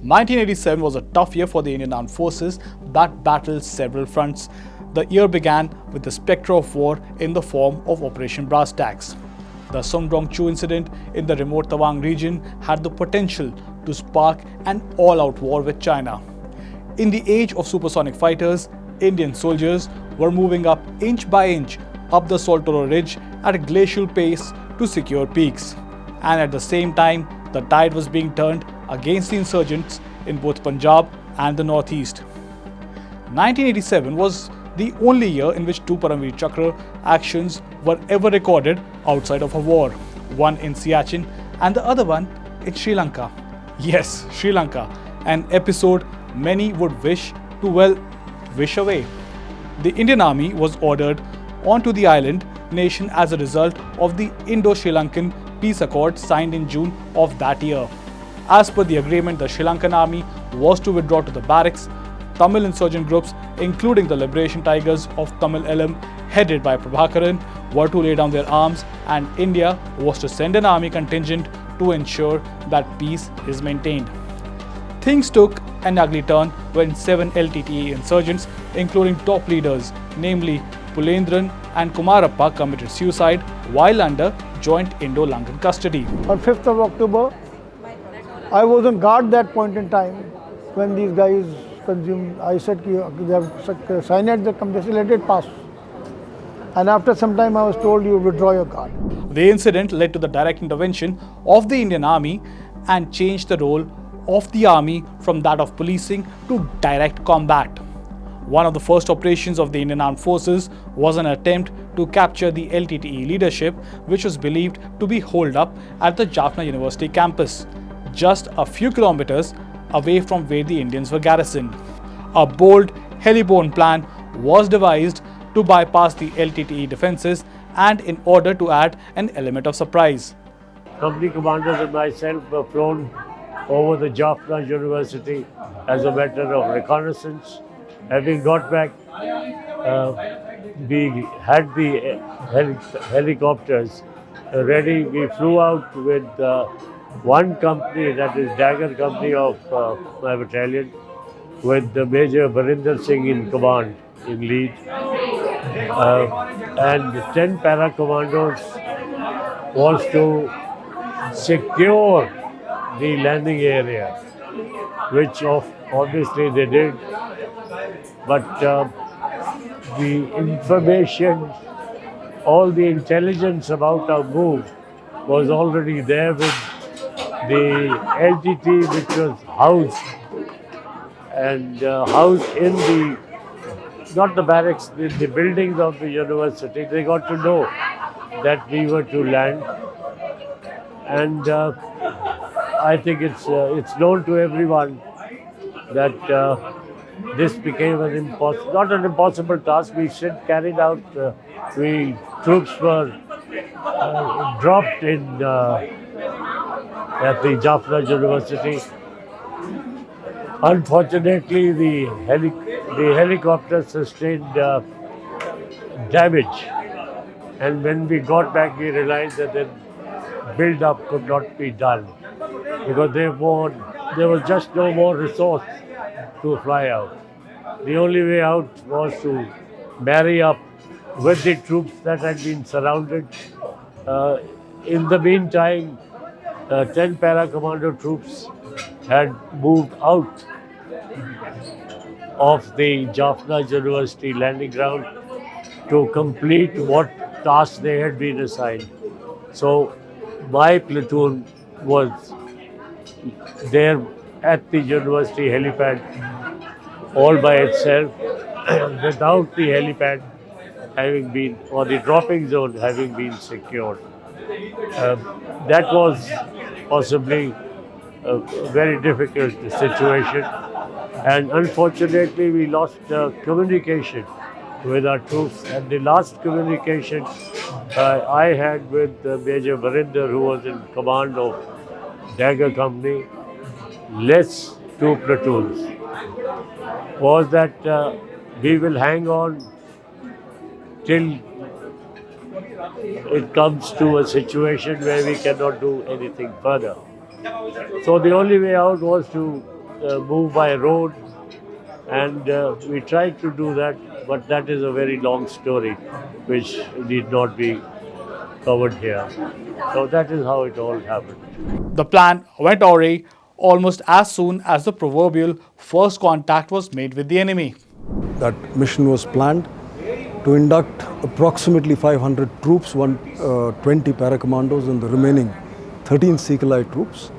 1987 was a tough year for the Indian Armed Forces that battled several fronts. The year began with the spectre of war in the form of Operation Brasstacks. The Sumdorong Chu incident in the remote Tawang region had the potential to spark an all-out war with China. In the age of supersonic fighters, Indian soldiers were moving up inch by inch up the Sumdorong Ridge at a glacial pace to secure peaks. And at the same time, the tide was being turned against the insurgents in both Punjab and the northeast. 1987 was the only year in which two Param Vir Chakras actions were ever recorded outside of a war, one in Siachen and the other one in Sri Lanka. Yes, Sri Lanka, an episode many would wish away. The Indian Army was ordered onto the island nation as a result of the Indo Sri Lankan Peace Accord signed in June of that year. As per the agreement, the Sri Lankan Army was to withdraw to the barracks. Tamil insurgent groups, including the Liberation Tigers of Tamil Elam, headed by Prabhakaran, were to lay down their arms, and India was to send an army contingent to ensure that peace is maintained. Things took an ugly turn when 7 LTTE insurgents, including top leaders, namely Pulendran and Kumarappa, committed suicide while under joint Indo Sri Lankan custody. On 5th of October, I was on guard that point in time when these guys consumed. I said, they have cyanide, they come, they said, let it pass. And after some time, I was told, you withdraw your guard. The incident led to the direct intervention of the Indian Army and changed the role of the army from that of policing to direct combat. One of the first operations of the Indian Armed Forces was an attempt to capture the LTTE leadership, which was believed to be holed up at the Jaffna University campus, just a few kilometers away from where the Indians were garrisoned. A bold, heli-borne plan was devised to bypass the LTTE defences and in order to add an element of surprise. Company commanders and myself were flown over the Jaffna University as a matter of reconnaissance. Having got back, we had the helicopters ready. We flew out with one company, that is Dagger Company of my battalion, with the Major Barinder Singh in command, in lead, and 10 para commandos was to secure the landing area, which obviously they did. But the information, all the intelligence about our move was already there with the LTT, which was housed in the, not the barracks, the buildings of the university. They got to know that we were to land, and I think it's known to everyone that this became not an impossible task. We carried out. Troops were dropped in at the Jaffna University. Unfortunately, the helicopter sustained damage, and when we got back, we realized that the build-up could not be done because there was just no more resource to fly out. The only way out was to marry up with the troops that had been surrounded. In the meantime, 10 para-commando troops had moved out of the Jaffna University landing ground to complete what tasks they had been assigned. So my platoon was there at the university helipad all by itself, without the helipad having been, or the dropping zone having been secured. That was possibly a very difficult situation, and unfortunately we lost communication with our troops, and the last communication I had with Major Barinder, who was in command of Dagger Company, less 2 platoons, was that we will hang on till it comes to a situation where we cannot do anything further. So the only way out was to move by road, and we tried to do that, but that is a very long story, which need not be covered here. So that is how it all happened. The plan went awry almost as soon as the proverbial first contact was made with the enemy. That mission was planned to induct approximately 500 troops, 20 para-commandos and the remaining 13 Sikh-allied troops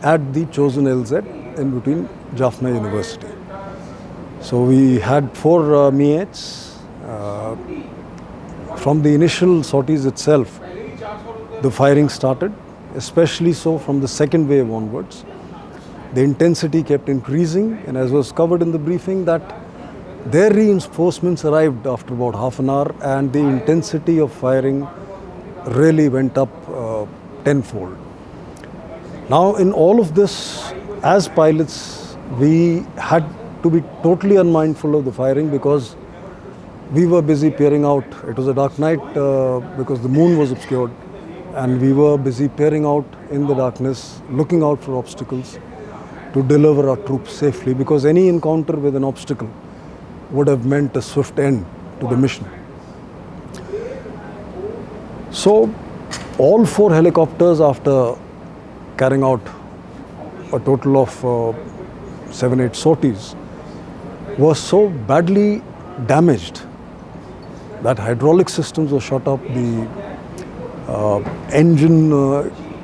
at the chosen LZ in between Jaffna University. So we had 4 MEHs. From the initial sorties itself, the firing started, especially so from the second wave onwards. The intensity kept increasing, and as was covered in the briefing, that their reinforcements arrived after about half an hour, and the intensity of firing really went up tenfold. Now, in all of this, as pilots, we had to be totally unmindful of the firing because we were busy peering out. It was a dark night because the moon was obscured, and we were busy peering out in the darkness, looking out for obstacles to deliver our troops safely, because any encounter with an obstacle would have meant a swift end to the mission. So all 4 helicopters, after carrying out a total of 7-8 sorties, were so badly damaged that hydraulic systems were shot up, the engine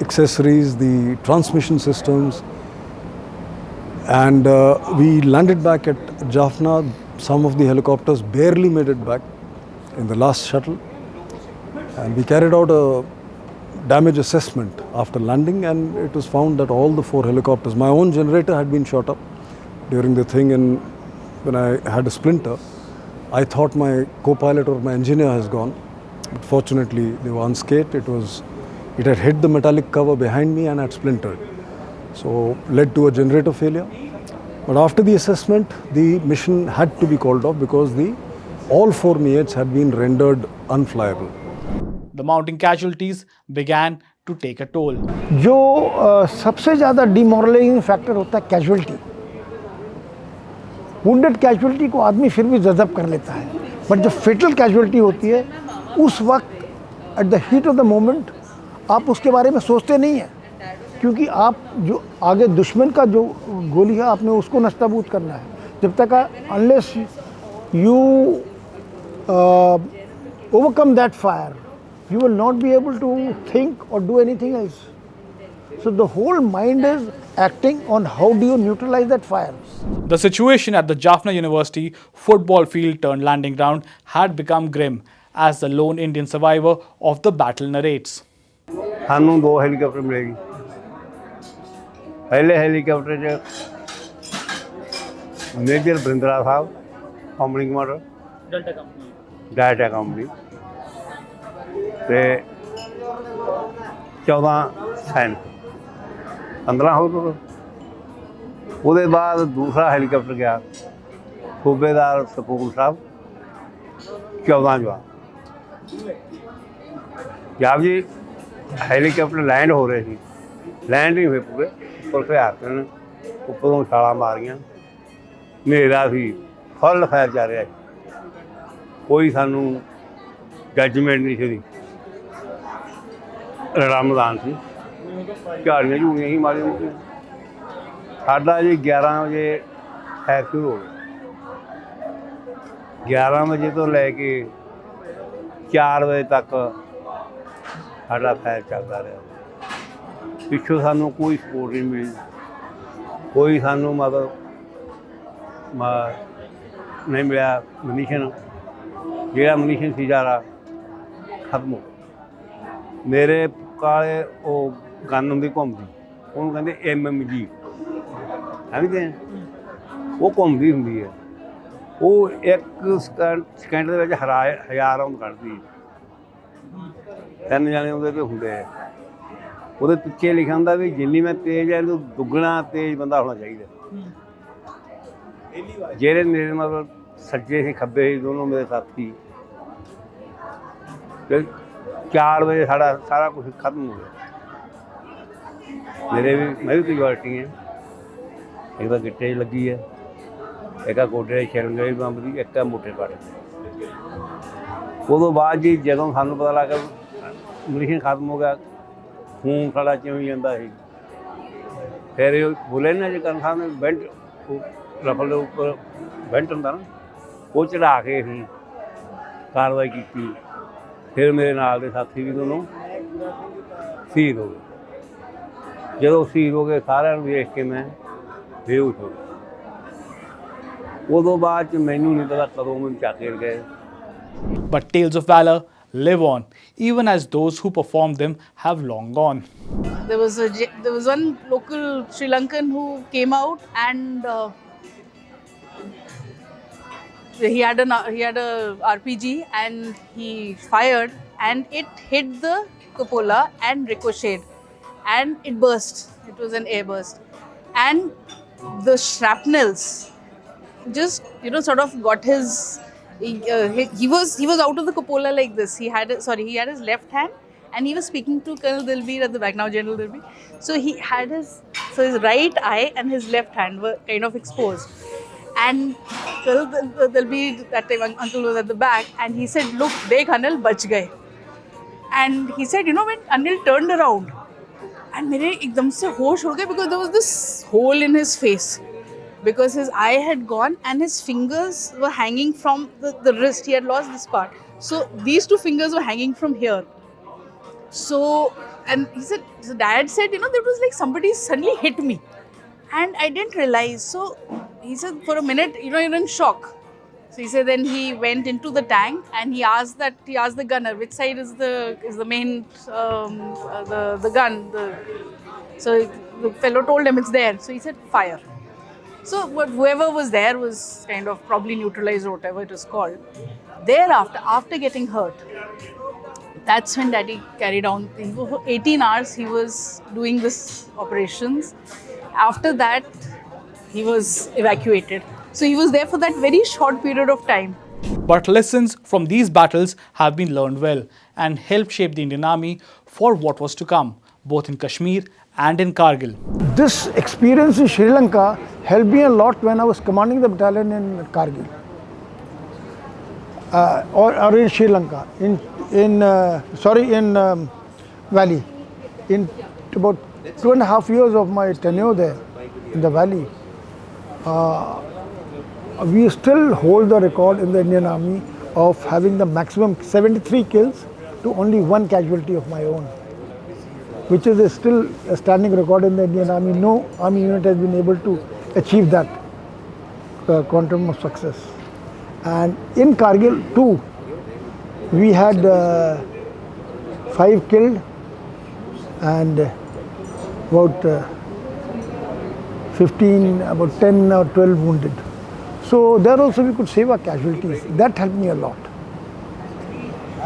accessories, the transmission systems, and we landed back at Jaffna. Some of the helicopters barely made it back in the last shuttle, and we carried out a damage assessment after landing, and it was found that all the 4 helicopters, my own generator had been shot up during the thing, and when I had a splinter, I thought my co-pilot or my engineer has gone, but fortunately they were unscathed. It had hit the metallic cover behind me and had splintered, so led to a generator failure. But after the assessment, the mission had to be called off because all 4 MEHs had been rendered unflyable. The mounting casualties began to take a toll. जो सबसे ज़्यादा demoralising factor होता है casualty. Wounded casualty को आदमी फिर भी जज़ब कर लेता है, बट जब फेटल कैजुअल्टी होती है उस वक्त at the heat of the moment आप उसके बारे में सोचते नहीं हैं, क्योंकि आप जो आगे दुश्मन का जो गोली है आपने उसको नस्ताबूद करना है. जब तक unless you overcome that fire, you will not be able to think or do anything else. So the whole mind is acting on how do you neutralize that fire. The situation at the Jaffna University football field turned landing ground had become grim, as the lone Indian survivor of the battle narrates. ਸਾਨੂੰ 2 helicopter ਮਿਲੇਗੀ. ਪਹਿਲੇ helicopter 'ਚ major ਬਰਿੰਦਰਾ ਸਾਹਿਬ, company commander, delta company, ਤੇ 14 ਸੈਨਿਕ, 15 ਹੋਰ. ਉਹਦੇ ਬਾਅਦ ਦੂਸਰਾ ਹੈਲੀਕਾਪਟਰ ਗਿਆ, ਸੂਬੇਦਾਰ ਸਕੂਲ ਸਾਹਿਬ, 14 ਜਵਾਨ. ਜਦ ਜੀ ਹੈਲੀਕਾਪਟਰ ਲੈਂਡ ਹੋ ਰਹੇ ਸੀ, ਲੈਂਡ ਨਹੀਂ ਹੋਏ ਪੂਰੇ, ਉੱਪਰ ਭਿਆਰਕ ਨੇ ਉੱਪਰੋਂ ਛਾਲਾਂ ਮਾਰੀਆਂ. ਹਨੇਰਾ ਸੀ, ਫੁੱਲ ਫਾਇਰ ਚੱਲ ਰਿਹਾ ਸੀ, ਕੋਈ ਸਾਨੂੰ ਜੱਜਮੈਂਟ ਨਹੀਂ ਸੀ. ਰਮਜ਼ਾਨ ਸੀ, ਝਾੜੀਆਂ ਝੂੜੀਆਂ ਹੀ ਮਾਰੀਆਂ ਮੁੱਕੀਆਂ. ਸਾਡਾ ਜੀ 11 ਵਜੇ ਫਾਇਰ ਸ਼ੁਰੂ ਹੋ ਗਿਆ. 11 ਵਜੇ ਤੋਂ ਲੈ ਕੇ 4 ਵਜੇ ਤੱਕ ਸਾਡਾ ਫਾਇਰ ਚੱਲਦਾ ਰਿਹਾ. ਪਿੱਛੋਂ ਸਾਨੂੰ ਕੋਈ ਸਪੋਰਟ ਨਹੀਂ ਮਿਲੀ, ਕੋਈ ਸਾਨੂੰ ਮਤਲਬ ਨਹੀਂ ਮਿਲਿਆ. ਮਨੀਸ਼ਨ, ਜਿਹੜਾ ਮਨੀਸ਼ਨ ਸੀ ਸਾਰਾ ਖਤਮ ਹੋ ਗਿਆ. ਮੇਰੇ ਕਾਲੇ ਉਹ ਗਨ ਹੁੰਦੀ ਘੁੰਮਦੀ, ਉਹਨੂੰ ਕਹਿੰਦੇ MMG, ਸਮਝਦੇ, ਉਹ ਘੁੰਮਦੀ ਹੁੰਦੀ ਹੈ. ਉਹ 1 ਸਕਿੰਟ ਦੇ ਵਿੱਚ 1000 ਰਾਊਂਡ ਕੱਢਦੀ ਹੈ. 3 ਜਣੇ ਉਹਦੇ 'ਤੇ ਹੁੰਦੇ ਆ. ਉਹਦੇ ਪਿੱਛੇ ਲਿਖਿਆ ਹੁੰਦਾ ਵੀ ਜਿੰਨੀ ਮੈਂ ਤੇਜ਼ ਹੈ ਇਹਨੂੰ ਦੁੱਗਣਾ ਤੇਜ਼ ਬੰਦਾ ਹੋਣਾ ਚਾਹੀਦਾ. ਜਿਹੜੇ ਮੇਰੇ ਮਤਲਬ ਸੱਜੇ ਸੀ ਖੱਬੇ ਸੀ ਦੋਨੋਂ ਮੇਰੇ ਸਾਥੀ, 4 ਵਜੇ ਸਾਡਾ ਸਾਰਾ ਕੁਝ ਖਤਮ ਹੋ ਗਿਆ. ਮੈਂ ਵੀ ਕੈਜੁਅਲਟੀ ਹੈ. ਇੱਕ ਤਾਂ ਗਿੱਟੇ 'ਚ ਲੱਗੀ ਹੈ, ਇੱਕ ਆ ਗੋਡੇ 'ਚ ਛਿਲ ਗਈ ਬੰਬ ਦੀ, ਇੱਕ ਆ ਮੋਟੇ ਕੱਟ ਤੇ। ਉਦੋਂ ਬਾਅਦ ਜੀ ਜਦੋਂ ਸਾਨੂੰ ਪਤਾ ਲੱਗਾ ਮਿਸ਼ਨ ਖਤਮ ਹੋ ਗਿਆ, ਖੂਨ ਸਾਡਾ ਚਿਉਂ ਜਾਂਦਾ ਸੀ। ਫਿਰ ਇਹ ਬੋਲੇ ਨਾ ਜੀ ਕਰਨ ਸਾਹਿਬ ਨੇ ਬੈਂਟ ਰਫਲ ਦੇ ਉੱਪਰ ਬੈਂਟ ਹੁੰਦਾ ਨਾ, ਉਹ ਚੜਾ ਕੇ ਅਸੀਂ ਕਾਰਵਾਈ ਕੀਤੀ। ਫਿਰ ਮੇਰੇ ਨਾਲ ਦੇ ਸਾਥੀ ਵੀ ਦੋਨੋਂ ਸ਼ਹੀਦ ਹੋ ਗਏ। ਜਦੋਂ ਸ਼ਹੀਦ ਹੋ ਗਏ ਸਾਰਿਆਂ ਨੂੰ ਵੇਖ ਕੇ ਮੈਂ ਬੇਹੋਸ਼ ਹੋ ਗਿਆ। ਉਦੋਂ ਬਾਅਦ 'ਚ ਮੈਨੂੰ ਨਹੀਂ ਪਤਾ ਕਦੋਂ ਮੈਨੂੰ ਚੱਕ ਕੇ ਗਏ। But tales of valor live on, even as those who performed them have long gone. There was one local Sri Lankan who came out and he had a RPG and he fired and it hit the cupola and ricocheted and it burst. It was an air burst and the shrapnels just sort of got his. He was out of the cupola like this. He had his left hand and he was speaking to Colonel Dilbir at the back, now General Dilbir. So he had his right eye and his left hand were kind of exposed. And Colonel Dilbir, that time uncle was at the back, and he said, "Look, dekh Anil bach gaye." And he said, when Anil turned around, and mere ekdam se hosh ho gaye because there was this hole in his face. Because his eye had gone and his fingers were hanging from the wrist. He had lost this part. So these two fingers were hanging from here. So, and he said, so dad said, there was like somebody suddenly hit me. And I didn't realize. So he said, for a minute, you're in shock. So he said, then he went into the tank and he asked the gunner, which side is the main, the gun. So the fellow told him it's there. So he said, fire. So whoever was there was kind of probably neutralized or whatever it was called. Thereafter, after getting hurt, that's when Daddy carried on. For 18 hours he was doing this operations. After that, he was evacuated. So he was there for that very short period of time. But lessons from these battles have been learned well and helped shape the Indian Army for what was to come, both in Kashmir and in Kargil. This experience in Sri Lanka helped me a lot when I was commanding the battalion in Kargil or in Sri Lanka, in Valley. In about 2.5 years of my tenure there in the Valley, we still hold the record in the Indian Army of having the maximum 73 kills to only 1 casualty of my own, which is still a standing record in the Indian Army. No army unit has been able to achieve that quantum of success. And in Kargil too, we had 5 killed and about 10 or 12 wounded. So there also we could save our casualties. That helped me a lot.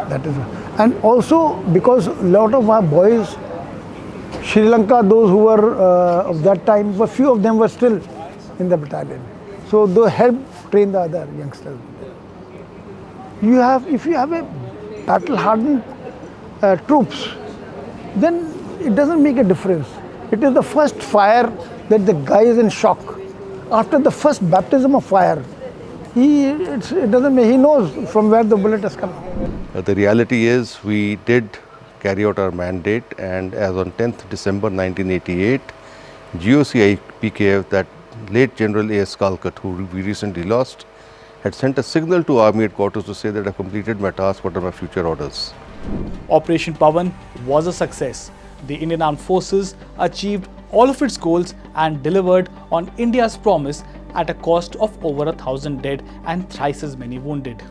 That is, and also because a lot of our boys, Sri Lanka, those who were of that time, a few of them were still in the battalion. So they helped train the other youngsters. If you have a battle-hardened troops, then it doesn't make a difference. It is the first fire that the guy is in shock. After the first baptism of fire, he knows from where the bullet has come. The reality is we did carry out our mandate, and as on 10th December 1988, GOC IPKF, that late General A.S. Kalkat, who we recently lost, had sent a signal to Army headquarters to say that I completed my task, what are my future orders. Operation Pavan was a success. The Indian Armed Forces achieved all of its goals and delivered on India's promise at a cost of over 1,000 dead and thrice as many wounded.